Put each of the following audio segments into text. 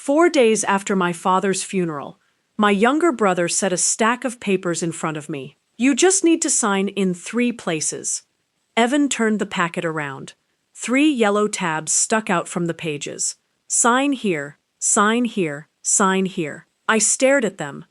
4 days after my father's funeral, my younger brother set a stack of papers in front of me. You just need to sign in 3 places. Evan turned the packet around. 3 yellow tabs stuck out from the pages. Sign here, sign here, sign here. I stared at them.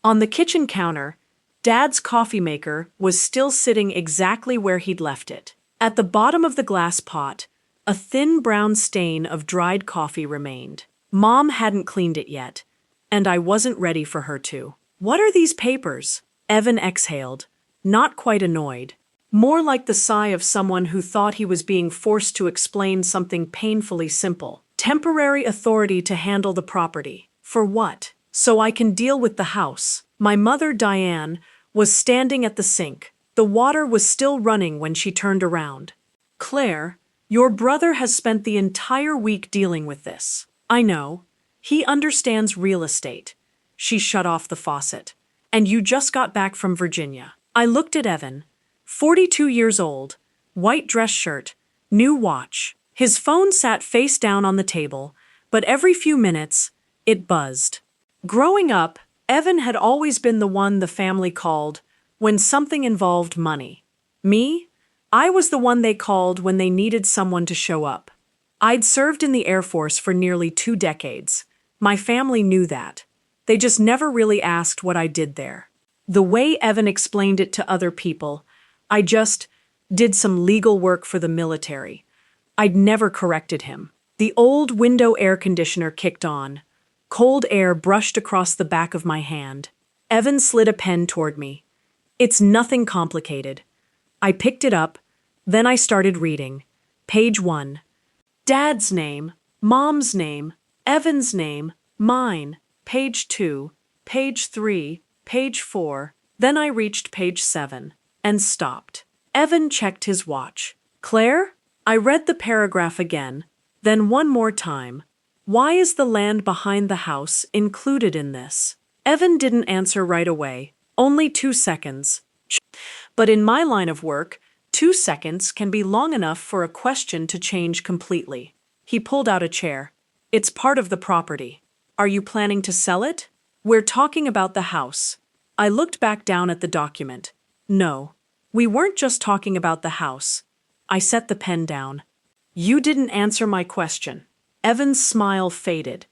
On the kitchen counter, Dad's coffee maker was still sitting exactly where he'd left it. At the bottom of the glass pot, a thin brown stain of dried coffee remained. Mom hadn't cleaned it yet, and I wasn't ready for her to. What are these papers? Evan exhaled, not quite annoyed. More like the sigh of someone who thought he was being forced to explain something painfully simple. Temporary authority to handle the property. For what? So I can deal with the house. My mother, Diane, was standing at the sink. The water was still running when she turned around. Claire, your brother has spent the entire week dealing with this. I know. He understands real estate. She shut off the faucet. And you just got back from Virginia. I looked at Evan. 42 years old, white dress shirt, new watch. His phone sat face down on the table, but every few minutes, it buzzed. Growing up, Evan had always been the one the family called when something involved money. Me? I was the one they called when they needed someone to show up. I'd served in the Air Force for nearly 2 decades. My family knew that. They just never really asked what I did there. The way Evan explained it to other people, I just did some legal work for the military. I'd never corrected him. The old window air conditioner kicked on. Cold air brushed across the back of my hand. Evan slid a pen toward me. It's nothing complicated. I picked it up, then I started reading. Page 1. Dad's name, Mom's name, Evan's name, mine. Page 2, page 3, page 4. Then I reached page 7. And stopped. Evan checked his watch. Claire? I read the paragraph again, then one more time. Why is the land behind the house included in this? Evan didn't answer right away. Only 2 seconds. But in my line of work, 2 seconds can be long enough for a question to change completely. He pulled out a chair. It's part of the property. Are you planning to sell it? We're talking about the house. I looked back down at the document. No, we weren't just talking about the house. I set the pen down. You didn't answer my question. Evan's smile faded,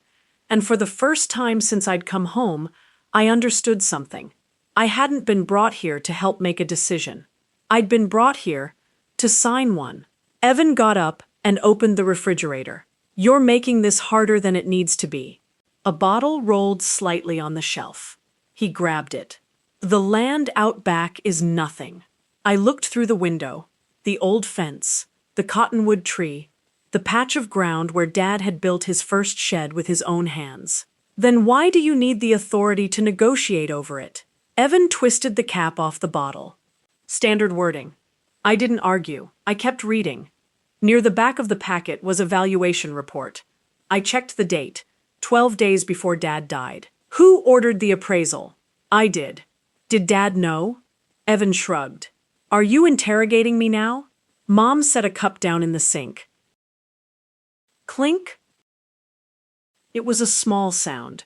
and for the first time since I'd come home, I understood something. I hadn't been brought here to help make a decision. I'd been brought here to sign one. Evan got up and opened the refrigerator. You're making this harder than it needs to be. A bottle rolled slightly on the shelf. He grabbed it. The land out back is nothing. I looked through the window. The old fence, the cottonwood tree, the patch of ground where Dad had built his first shed with his own hands. Then why do you need the authority to negotiate over it? Evan twisted the cap off the bottle. Standard wording. I didn't argue. I kept reading. Near the back of the packet was a valuation report. I checked the date, 12 days before Dad died. Who ordered the appraisal? I did. Did Dad know? Evan shrugged. Are you interrogating me now? Mom set a cup down in the sink. Clink. It was a small sound,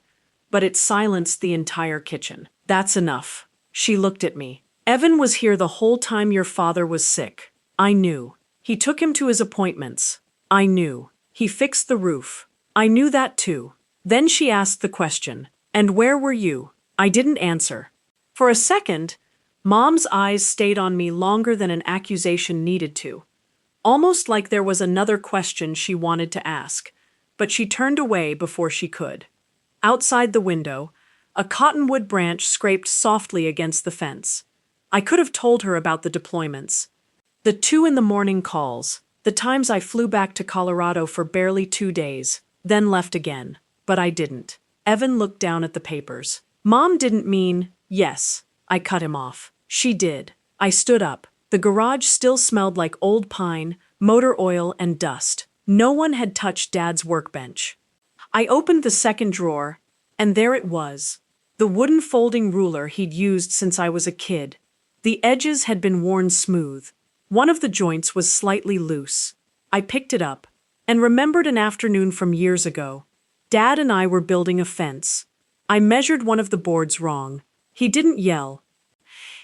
but it silenced the entire kitchen. That's enough. She looked at me. Evan was here the whole time your father was sick. I knew. He took him to his appointments. I knew. He fixed the roof. I knew that too. Then she asked the question, and where were you? I didn't answer. For a second, Mom's eyes stayed on me longer than an accusation needed to. Almost like there was another question she wanted to ask, but she turned away before she could. Outside the window, a cottonwood branch scraped softly against the fence. I could have told her about the deployments. The 2 in the morning calls, the times I flew back to Colorado for barely 2 days, then left again. But I didn't. Evan looked down at the papers. Mom didn't mean, yes. I cut him off. She did. I stood up. The garage still smelled like old pine, motor oil, and dust. No one had touched Dad's workbench. I opened the second drawer, and there it was. The wooden folding ruler he'd used since I was a kid. The edges had been worn smooth. One of the joints was slightly loose. I picked it up, and remembered an afternoon from years ago. Dad and I were building a fence. I measured one of the boards wrong. He didn't yell.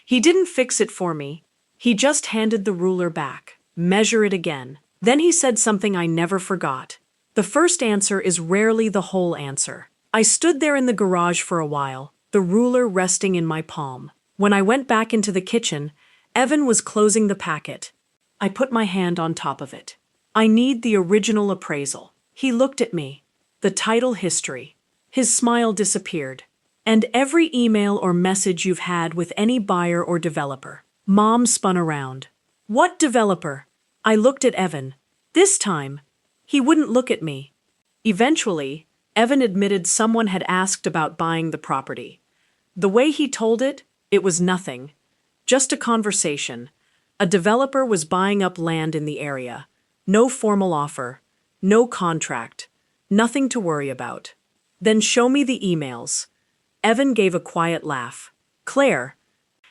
He didn't fix it for me. He just handed the ruler back. Measure it again. Then he said something I never forgot. The first answer is rarely the whole answer. I stood there in the garage for a while, the ruler resting in my palm. When I went back into the kitchen, Evan was closing the packet. I put my hand on top of it. I need the original appraisal. He looked at me. The title history. His smile disappeared. And every email or message you've had with any buyer or developer. Mom spun around. What developer? I looked at Evan. This time, he wouldn't look at me. Eventually, Evan admitted someone had asked about buying the property. The way he told it, it was nothing. Just a conversation. A developer was buying up land in the area. No formal offer. No contract. Nothing to worry about. Then show me the emails. Evan gave a quiet laugh. Claire,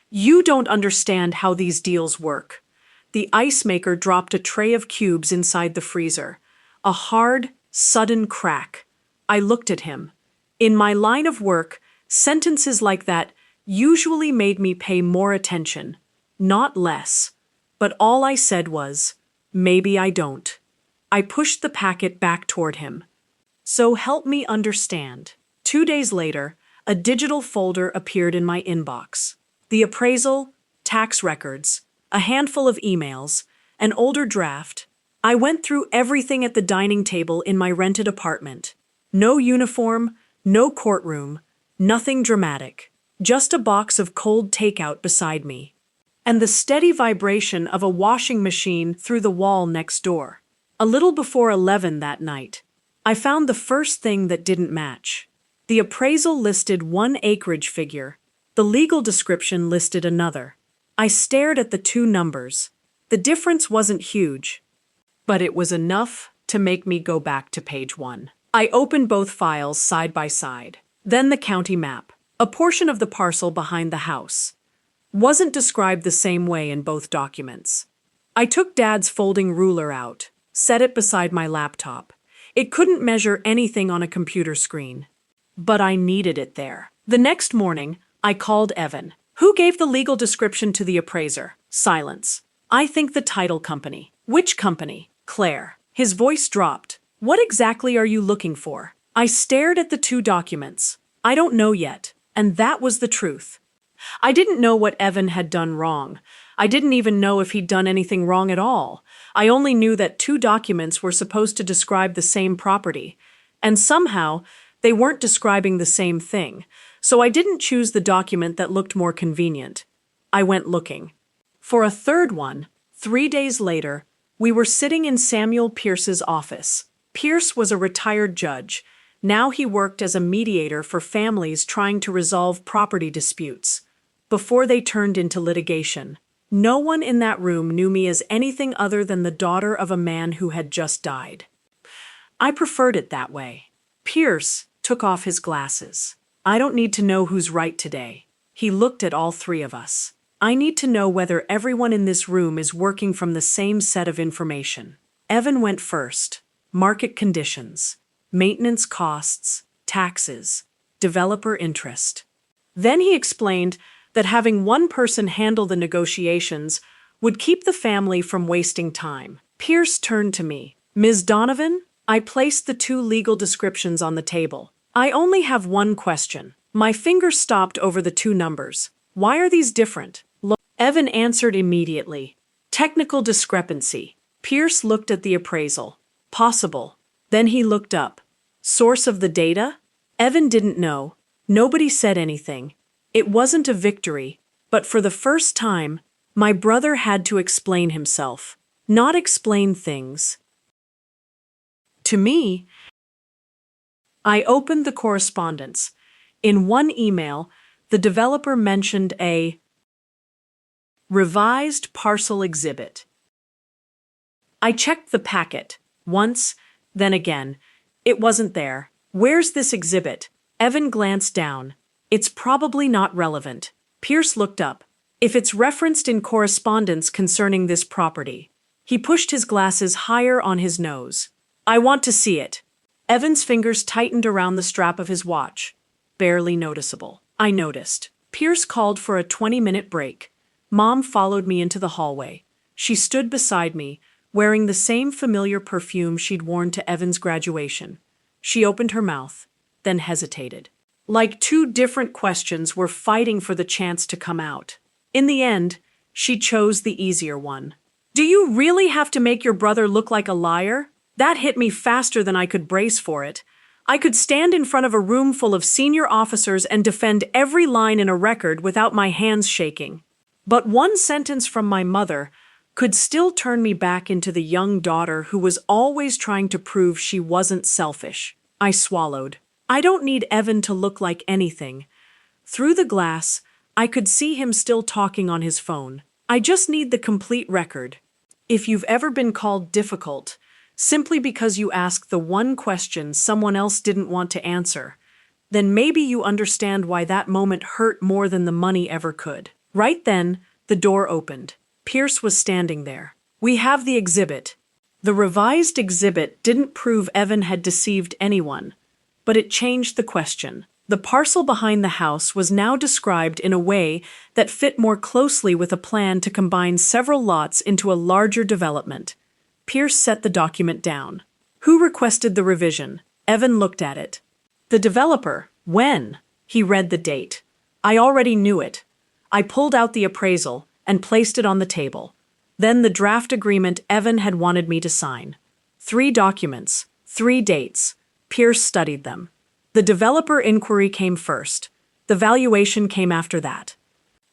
you don't understand how these deals work. The ice maker dropped a tray of cubes inside the freezer. A hard, sudden crack. I looked at him. In my line of work, sentences like that usually made me pay more attention, not less. But all I said was, maybe I don't. I pushed the packet back toward him. So help me understand. 2 days later, a digital folder appeared in my inbox. The appraisal, tax records, a handful of emails, an older draft. I went through everything at the dining table in my rented apartment. No uniform, no courtroom, nothing dramatic. Just a box of cold takeout beside me. And the steady vibration of a washing machine through the wall next door. A little before 11 that night, I found the first thing that didn't match. The appraisal listed one acreage figure. The legal description listed another. I stared at the two numbers. The difference wasn't huge, but it was enough to make me go back to page 1. I opened both files side by side. Then the county map. A portion of the parcel behind the house. Wasn't described the same way in both documents. I took Dad's folding ruler out, set it beside my laptop. It couldn't measure anything on a computer screen. But I needed it there. The next morning, I called Evan. Who gave the legal description to the appraiser? Silence. I think the title company. Which company? Claire. His voice dropped. What exactly are you looking for? I stared at the two documents. I don't know yet. And that was the truth. I didn't know what Evan had done wrong. I didn't even know if he'd done anything wrong at all. I only knew that two documents were supposed to describe the same property. And somehow, they weren't describing the same thing. So I didn't choose the document that looked more convenient. I went looking. For a third one, 3 days later, we were sitting in Samuel Pierce's office. Pierce was a retired judge. Now he worked as a mediator for families trying to resolve property disputes. Before they turned into litigation. No one in that room knew me as anything other than the daughter of a man who had just died. I preferred it that way. Pierce took off his glasses. I don't need to know who's right today. He looked at all three of us. I need to know whether everyone in this room is working from the same set of information. Evan went first. Market conditions, maintenance costs, taxes, developer interest. Then he explained that having one person handle the negotiations would keep the family from wasting time. Pierce turned to me. Ms. Donovan, I placed the two legal descriptions on the table. I only have one question. My finger stopped over the two numbers. Why are these different? Evan answered immediately. Technical discrepancy. Pierce looked at the appraisal. Possible. Then he looked up. Source of the data? Evan didn't know. Nobody said anything. It wasn't a victory, but for the first time, my brother had to explain himself, not explain things. To me, I opened the correspondence. In one email, the developer mentioned a revised parcel exhibit. I checked the packet once, then again. It wasn't there. Where's this exhibit? Evan glanced down. It's probably not relevant. Pierce looked up. If it's referenced in correspondence concerning this property. He pushed his glasses higher on his nose. I want to see it. Evan's fingers tightened around the strap of his watch. Barely noticeable. I noticed. Pierce called for a 20-minute break. Mom followed me into the hallway. She stood beside me, wearing the same familiar perfume she'd worn to Evan's graduation. She opened her mouth, then hesitated. Like two different questions were fighting for the chance to come out. In the end, she chose the easier one. Do you really have to make your brother look like a liar? That hit me faster than I could brace for it. I could stand in front of a room full of senior officers and defend every line in a record without my hands shaking. But one sentence from my mother could still turn me back into the young daughter who was always trying to prove she wasn't selfish. I swallowed. I don't need Evan to look like anything. Through the glass, I could see him still talking on his phone. I just need the complete record. If you've ever been called difficult, simply because you asked the one question someone else didn't want to answer, then maybe you understand why that moment hurt more than the money ever could. Right then, the door opened. Pierce was standing there. We have the exhibit. The revised exhibit didn't prove Evan had deceived anyone, but it changed the question. The parcel behind the house was now described in a way that fit more closely with a plan to combine several lots into a larger development. Pierce set the document down. Who requested the revision? Evan looked at it. The developer. When? He read the date. I already knew it. I pulled out the appraisal and placed it on the table. Then the draft agreement Evan had wanted me to sign. 3 documents, 3 dates. Pierce studied them. The developer inquiry came first. The valuation came after that.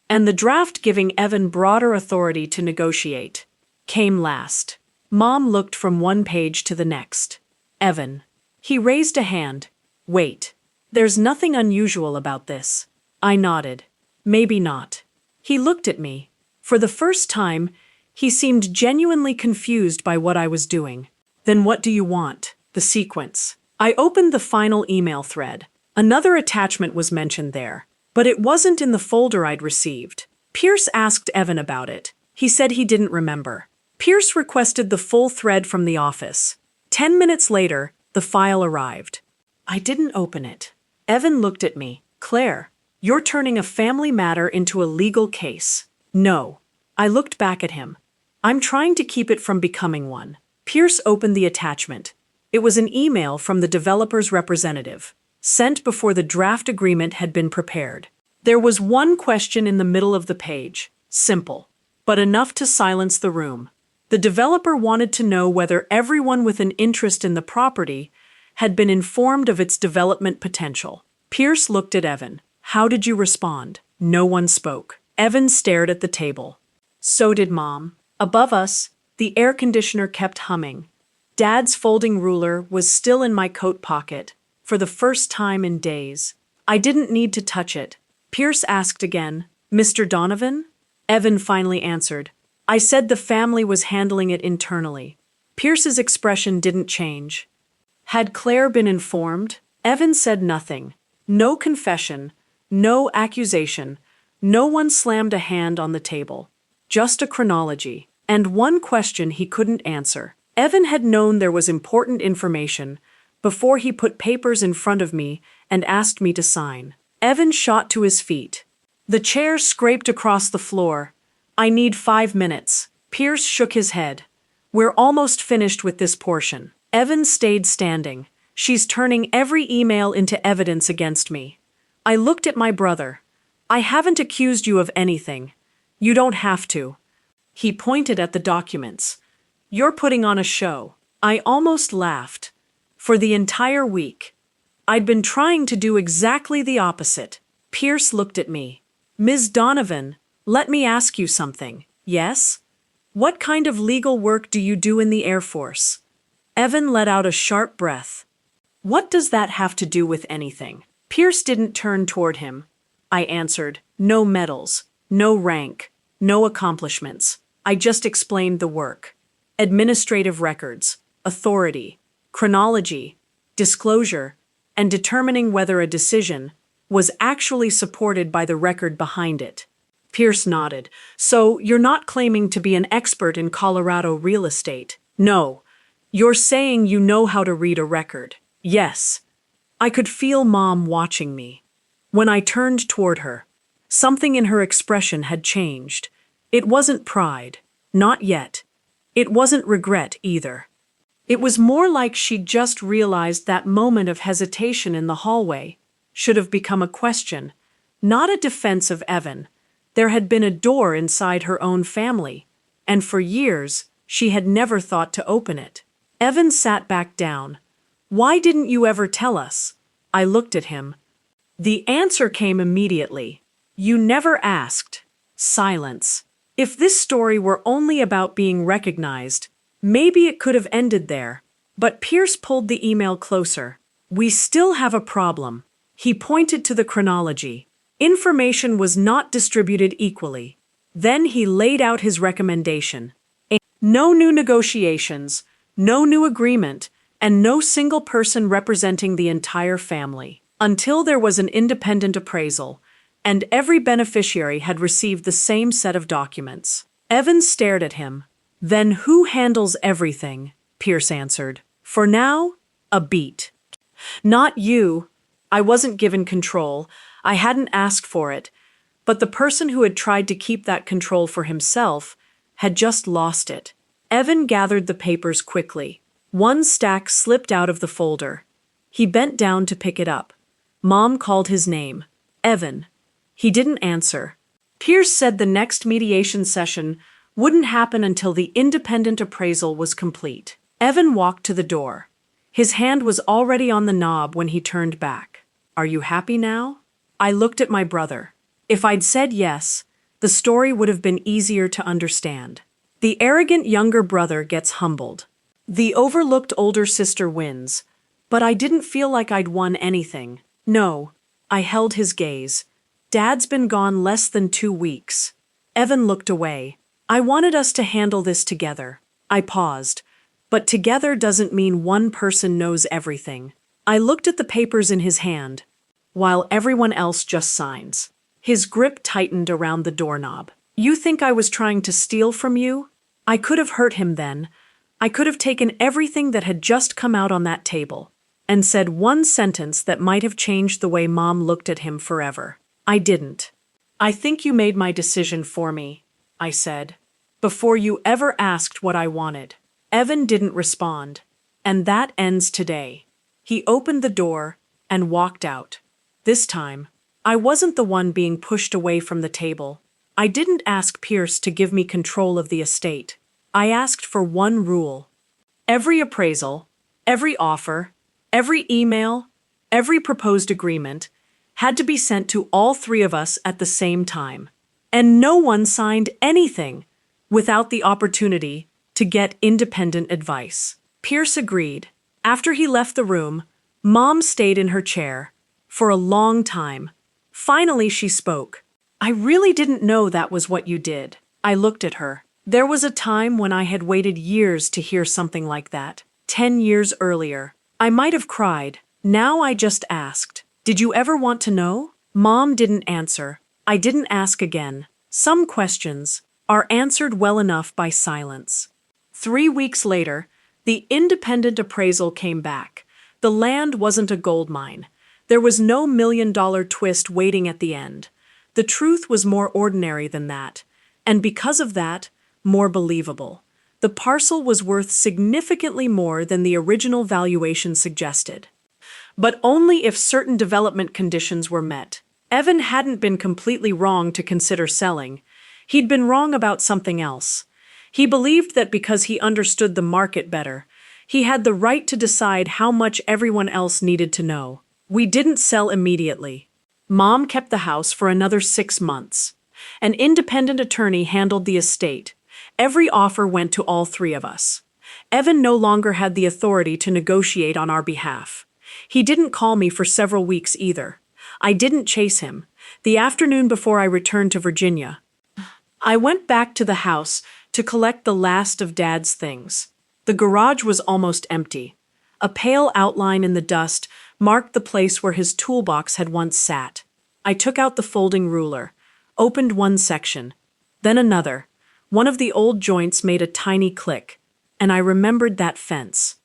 And the draft giving Evan broader authority to negotiate came last. Mom looked from one page to the next. Evan. He raised a hand. Wait. There's nothing unusual about this. I nodded. Maybe not. He looked at me. For the first time, he seemed genuinely confused by what I was doing. Then what do you want? The sequence. I opened the final email thread. Another attachment was mentioned there, but it wasn't in the folder I'd received. Pierce asked Evan about it. He said he didn't remember. Pierce requested the full thread from the office. 10 minutes later, the file arrived. I didn't open it. Evan looked at me. Claire, you're turning a family matter into a legal case. No. I looked back at him. I'm trying to keep it from becoming one. Pierce opened the attachment. It was an email from the developer's representative, sent before the draft agreement had been prepared. There was one question in the middle of the page. Simple, but enough to silence the room. The developer wanted to know whether everyone with an interest in the property had been informed of its development potential. Pierce looked at Evan. How did you respond? No one spoke. Evan stared at the table. So did Mom. Above us, the air conditioner kept humming. Dad's folding ruler was still in my coat pocket, for the first time in days. I didn't need to touch it. Pierce asked again, Mr. Donovan? Evan finally answered. I said the family was handling it internally. Pierce's expression didn't change. Had Claire been informed? Evan said nothing. No confession, no accusation. No one slammed a hand on the table. Just a chronology. And one question he couldn't answer. Evan had known there was important information before he put papers in front of me and asked me to sign. Evan shot to his feet. The chair scraped across the floor. I need 5 minutes. Pierce shook his head. We're almost finished with this portion. Evan stayed standing. She's turning every email into evidence against me. I looked at my brother. I haven't accused you of anything. You don't have to. He pointed at the documents. You're putting on a show. I almost laughed. For the entire week, I'd been trying to do exactly the opposite. Pierce looked at me. Ms. Donovan, let me ask you something. Yes? What kind of legal work do you do in the Air Force? Evan let out a sharp breath. What does that have to do with anything? Pierce didn't turn toward him. I answered, no medals, no rank, no accomplishments. I just explained the work. Administrative records, authority, chronology, disclosure, and determining whether a decision was actually supported by the record behind it. Pierce nodded. So you're not claiming to be an expert in Colorado real estate? No. You're saying you know how to read a record. Yes, I could feel Mom watching me. When I turned toward her, something in her expression had changed. It wasn't pride, not yet. It wasn't regret either. It was more like she'd just realized that moment of hesitation in the hallway should have become a question, not a defense of Evan. There had been a door inside her own family, and for years she had never thought to open it. Evan sat back down. "Why didn't you ever tell us?" I looked at him. The answer came immediately. "You never asked." Silence. If this story were only about being recognized, maybe it could have ended there. But Pierce pulled the email closer. "We still have a problem." He pointed to the chronology. Information was not distributed equally. Then he laid out his recommendation. No new negotiations, no new agreement, and no single person representing the entire family, until there was an independent appraisal, and every beneficiary had received the same set of documents. Evan stared at him. "Then who handles everything?" Pierce answered. "For now, a beat." "Not you." I wasn't given control. I hadn't asked for it. But the person who had tried to keep that control for himself had just lost it. Evan gathered the papers quickly. One stack slipped out of the folder. He bent down to pick it up. Mom called his name. "Evan." He didn't answer. Pierce said the next mediation session wouldn't happen until the independent appraisal was complete. Evan walked to the door. His hand was already on the knob when he turned back. "Are you happy now?" I looked at my brother. If I'd said yes, the story would have been easier to understand. The arrogant younger brother gets humbled. The overlooked older sister wins. But I didn't feel like I'd won anything. No, I held his gaze. "Dad's been gone less than 2 weeks. Evan looked away. "I wanted us to handle this together." I paused. But together doesn't mean one person knows everything. I looked at the papers in his hand, while everyone else just signs. His grip tightened around the doorknob. "You think I was trying to steal from you?" I could have hurt him then. I could have taken everything that had just come out on that table and said one sentence that might have changed the way Mom looked at him forever. I didn't. "I think you made my decision for me," I said, "before you ever asked what I wanted." Evan didn't respond. And that ends today. He opened the door and walked out. This time, I wasn't the one being pushed away from the table. I didn't ask Pierce to give me control of the estate. I asked for one rule. Every appraisal, every offer, every email, every proposed agreement had to be sent to all 3 of us at the same time. And no one signed anything without the opportunity to get independent advice. Pierce agreed. After he left the room, Mom stayed in her chair for a long time. Finally, she spoke. "I really didn't know that was what you did." I looked at her. There was a time when I had waited years to hear something like that. 10 years earlier. I might have cried. Now I just asked, "Did you ever want to know?" Mom didn't answer. I didn't ask again. Some questions are answered well enough by silence. 3 weeks later, the independent appraisal came back. The land wasn't a gold mine. There was no $1 million twist waiting at the end. The truth was more ordinary than that, and because of that, more believable. The parcel was worth significantly more than the original valuation suggested. But only if certain development conditions were met. Evan hadn't been completely wrong to consider selling. He'd been wrong about something else. He believed that because he understood the market better, he had the right to decide how much everyone else needed to know. We didn't sell immediately. Mom kept the house for another 6 months. An independent attorney handled the estate. Every offer went to all 3 of us. Evan no longer had the authority to negotiate on our behalf. He didn't call me for several weeks either. I didn't chase him. The afternoon before I returned to Virginia, I went back to the house to collect the last of Dad's things. The garage was almost empty. A pale outline in the dust marked the place where his toolbox had once sat. I took out the folding ruler, opened one section, then another. One of the old joints made a tiny click, and I remembered that fence.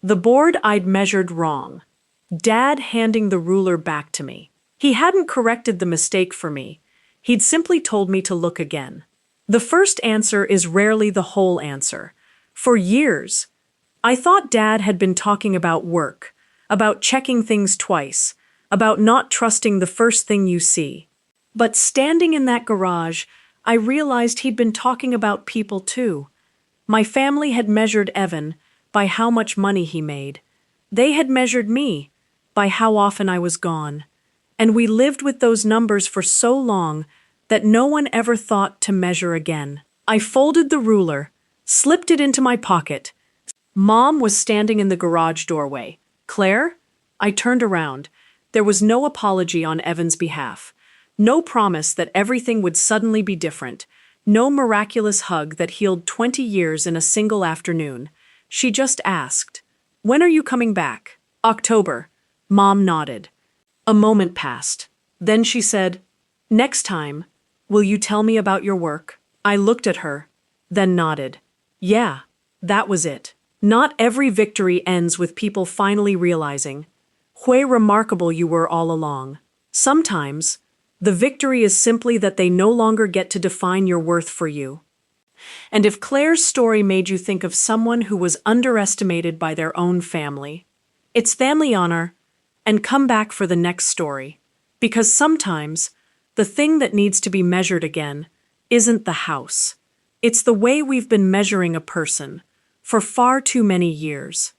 The board I'd measured wrong. Dad handing the ruler back to me. He hadn't corrected the mistake for me. He'd simply told me to look again. The first answer is rarely the whole answer. For years, I thought Dad had been talking about work, about checking things twice, about not trusting the first thing you see. But standing in that garage, I realized he'd been talking about people too. My family had measured Evan by how much money he made. They had measured me by how often I was gone. And we lived with those numbers for so long that no one ever thought to measure again. I folded the ruler, slipped it into my pocket. Mom was standing in the garage doorway. Claire? I turned around. There was no apology on Evan's behalf. No promise that everything would suddenly be different. No miraculous hug that healed 20 years in a single afternoon. She just asked, "When are you coming back?" "October." Mom nodded. A moment passed. Then she said, "Next time, will you tell me about your work?" I looked at her, then nodded. Yeah, that was it. Not every victory ends with people finally realizing, "Hui, remarkable you were all along." Sometimes, the victory is simply that they no longer get to define your worth for you. And if Claire's story made you think of someone who was underestimated by their own family, it's family honor, and come back for the next story. Because sometimes, the thing that needs to be measured again isn't the house. It's the way we've been measuring a person for far too many years.